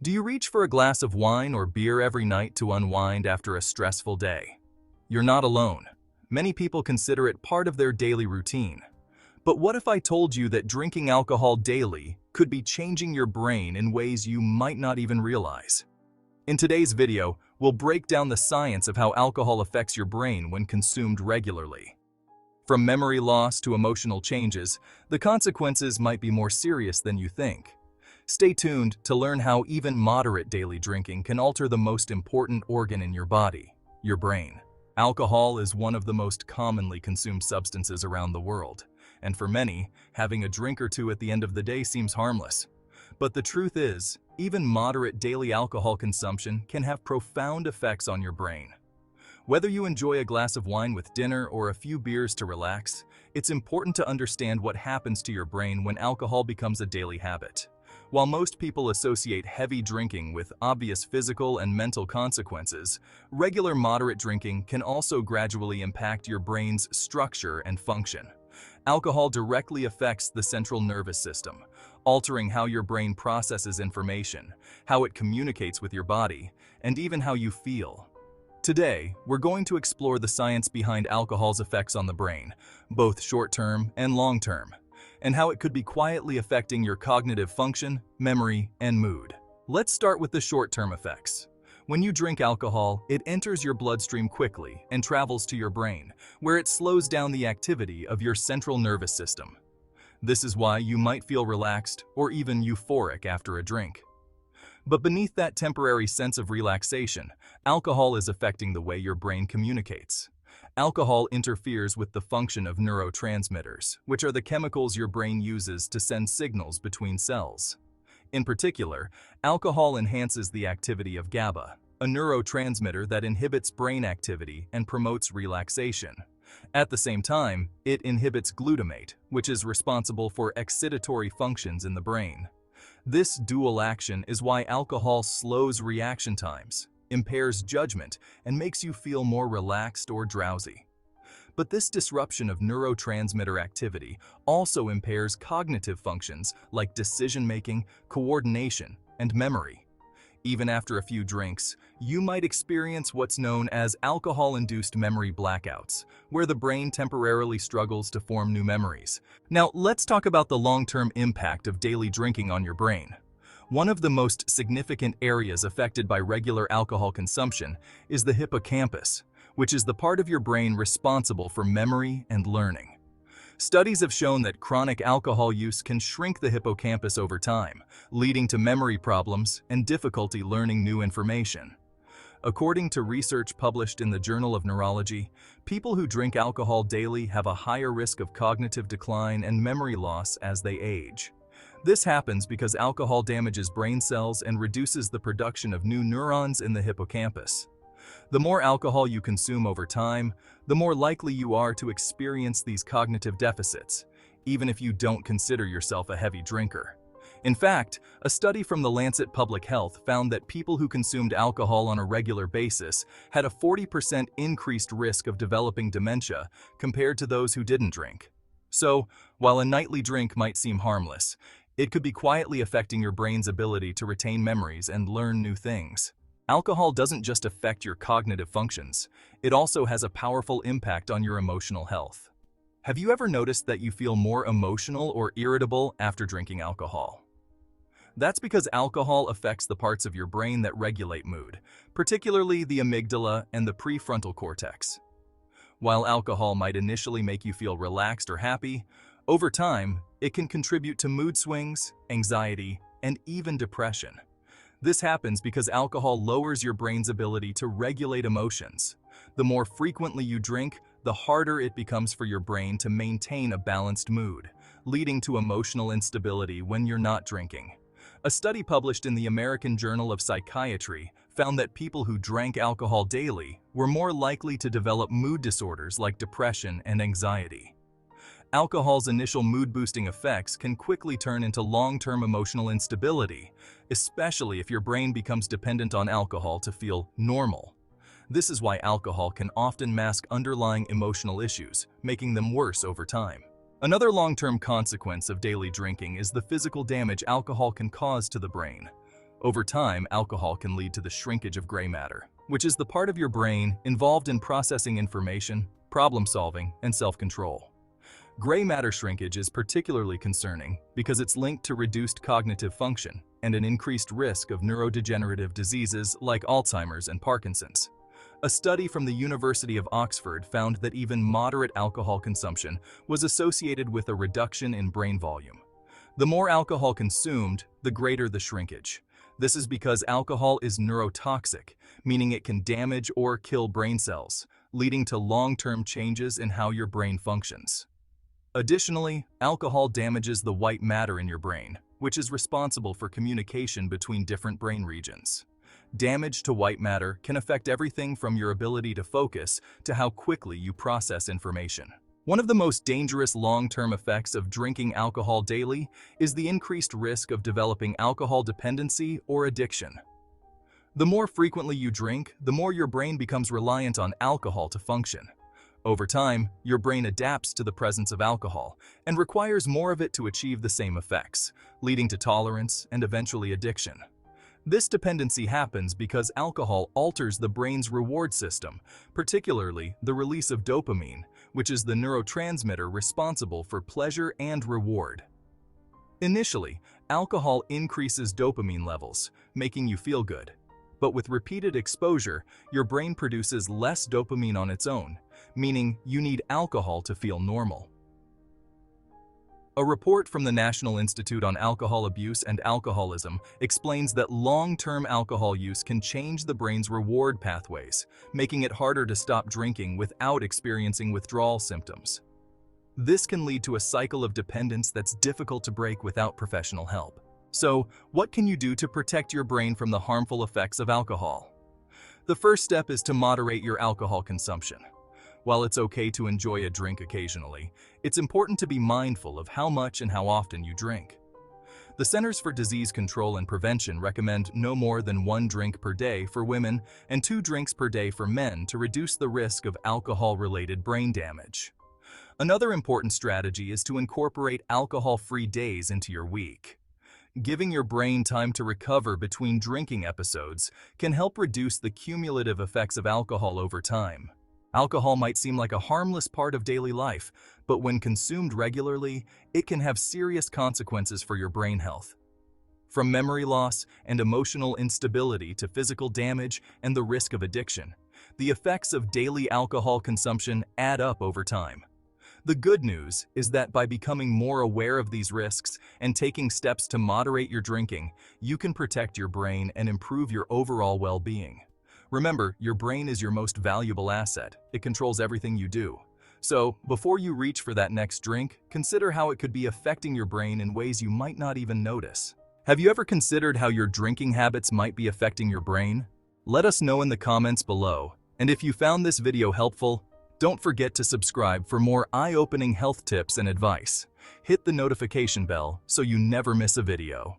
Do you reach for a glass of wine or beer every night to unwind after a stressful day? You're not alone. Many people consider it part of their daily routine. But what if I told you that drinking alcohol daily could be changing your brain in ways you might not even realize? In today's video, we'll break down the science of how alcohol affects your brain when consumed regularly. From memory loss to emotional changes, the consequences might be more serious than you think. Stay tuned to learn how even moderate daily drinking can alter the most important organ in your body, your brain. Alcohol is one of the most commonly consumed substances around the world, and for many, having a drink or two at the end of the day seems harmless. But the truth is, even moderate daily alcohol consumption can have profound effects on your brain. Whether you enjoy a glass of wine with dinner or a few beers to relax, it's important to understand what happens to your brain when alcohol becomes a daily habit. While most people associate heavy drinking with obvious physical and mental consequences, regular moderate drinking can also gradually impact your brain's structure and function. Alcohol directly affects the central nervous system, altering how your brain processes information, how it communicates with your body, and even how you feel. Today, we're going to explore the science behind alcohol's effects on the brain, both short-term and long-term, and how it could be quietly affecting your cognitive function, memory, and mood. Let's start with the short-term effects. When you drink alcohol, it enters your bloodstream quickly and travels to your brain, where it slows down the activity of your central nervous system. This is why you might feel relaxed or even euphoric after a drink. But beneath that temporary sense of relaxation, alcohol is affecting the way your brain communicates. Alcohol interferes with the function of neurotransmitters, which are the chemicals your brain uses to send signals between cells. In particular, alcohol enhances the activity of GABA, a neurotransmitter that inhibits brain activity and promotes relaxation. At the same time, it inhibits glutamate, which is responsible for excitatory functions in the brain. This dual action is why alcohol slows reaction times, impairs judgment, and makes you feel more relaxed or drowsy. But this disruption of neurotransmitter activity also impairs cognitive functions like decision-making, coordination, and memory. Even after a few drinks, you might experience what's known as alcohol-induced memory blackouts, where the brain temporarily struggles to form new memories. Now, let's talk about the long-term impact of daily drinking on your brain. One of the most significant areas affected by regular alcohol consumption is the hippocampus, which is the part of your brain responsible for memory and learning. Studies have shown that chronic alcohol use can shrink the hippocampus over time, leading to memory problems and difficulty learning new information. According to research published in the Journal of Neurology, people who drink alcohol daily have a higher risk of cognitive decline and memory loss as they age. This happens because alcohol damages brain cells and reduces the production of new neurons in the hippocampus. The more alcohol you consume over time, the more likely you are to experience these cognitive deficits, even if you don't consider yourself a heavy drinker. In fact, a study from the Lancet Public Health found that people who consumed alcohol on a regular basis had a 40% increased risk of developing dementia compared to those who didn't drink. So, while a nightly drink might seem harmless, it could be quietly affecting your brain's ability to retain memories and learn new things. Alcohol doesn't just affect your cognitive functions, it also has a powerful impact on your emotional health. Have you ever noticed that you feel more emotional or irritable after drinking alcohol? That's because alcohol affects the parts of your brain that regulate mood, particularly the amygdala and the prefrontal cortex. While alcohol might initially make you feel relaxed or happy, over time, it can contribute to mood swings, anxiety, and even depression. This happens because alcohol lowers your brain's ability to regulate emotions. The more frequently you drink, the harder it becomes for your brain to maintain a balanced mood, leading to emotional instability when you're not drinking. A study published in the American Journal of Psychiatry found that people who drank alcohol daily were more likely to develop mood disorders like depression and anxiety. Alcohol's initial mood-boosting effects can quickly turn into long-term emotional instability, especially if your brain becomes dependent on alcohol to feel normal. This is why alcohol can often mask underlying emotional issues, making them worse over time. Another long-term consequence of daily drinking is the physical damage alcohol can cause to the brain. Over time, alcohol can lead to the shrinkage of gray matter, which is the part of your brain involved in processing information, problem-solving, and self-control. Gray matter shrinkage is particularly concerning because it's linked to reduced cognitive function and an increased risk of neurodegenerative diseases like Alzheimer's and Parkinson's. A study from the University of Oxford found that even moderate alcohol consumption was associated with a reduction in brain volume. The more alcohol consumed, the greater the shrinkage. This is because alcohol is neurotoxic, meaning it can damage or kill brain cells, leading to long-term changes in how your brain functions. Additionally, alcohol damages the white matter in your brain, which is responsible for communication between different brain regions. Damage to white matter can affect everything from your ability to focus to how quickly you process information. One of the most dangerous long-term effects of drinking alcohol daily is the increased risk of developing alcohol dependency or addiction. The more frequently you drink, the more your brain becomes reliant on alcohol to function. Over time, your brain adapts to the presence of alcohol and requires more of it to achieve the same effects, leading to tolerance and eventually addiction. This dependency happens because alcohol alters the brain's reward system, particularly the release of dopamine, which is the neurotransmitter responsible for pleasure and reward. Initially, alcohol increases dopamine levels, making you feel good. But with repeated exposure, your brain produces less dopamine on its own, meaning you need alcohol to feel normal. A report from the National Institute on Alcohol Abuse and Alcoholism explains that long-term alcohol use can change the brain's reward pathways, making it harder to stop drinking without experiencing withdrawal symptoms. This can lead to a cycle of dependence that's difficult to break without professional help. So, what can you do to protect your brain from the harmful effects of alcohol? The first step is to moderate your alcohol consumption. While it's okay to enjoy a drink occasionally, it's important to be mindful of how much and how often you drink. The Centers for Disease Control and Prevention recommend no more than 1 drink per day for women and 2 drinks per day for men to reduce the risk of alcohol-related brain damage. Another important strategy is to incorporate alcohol-free days into your week. Giving your brain time to recover between drinking episodes can help reduce the cumulative effects of alcohol over time. Alcohol might seem like a harmless part of daily life, but when consumed regularly, it can have serious consequences for your brain health. From memory loss and emotional instability to physical damage and the risk of addiction, the effects of daily alcohol consumption add up over time. The good news is that by becoming more aware of these risks and taking steps to moderate your drinking, you can protect your brain and improve your overall well-being. Remember, your brain is your most valuable asset. It controls everything you do. So, before you reach for that next drink, consider how it could be affecting your brain in ways you might not even notice. Have you ever considered how your drinking habits might be affecting your brain? Let us know in the comments below. And if you found this video helpful, don't forget to subscribe for more eye-opening health tips and advice. Hit the notification bell so you never miss a video.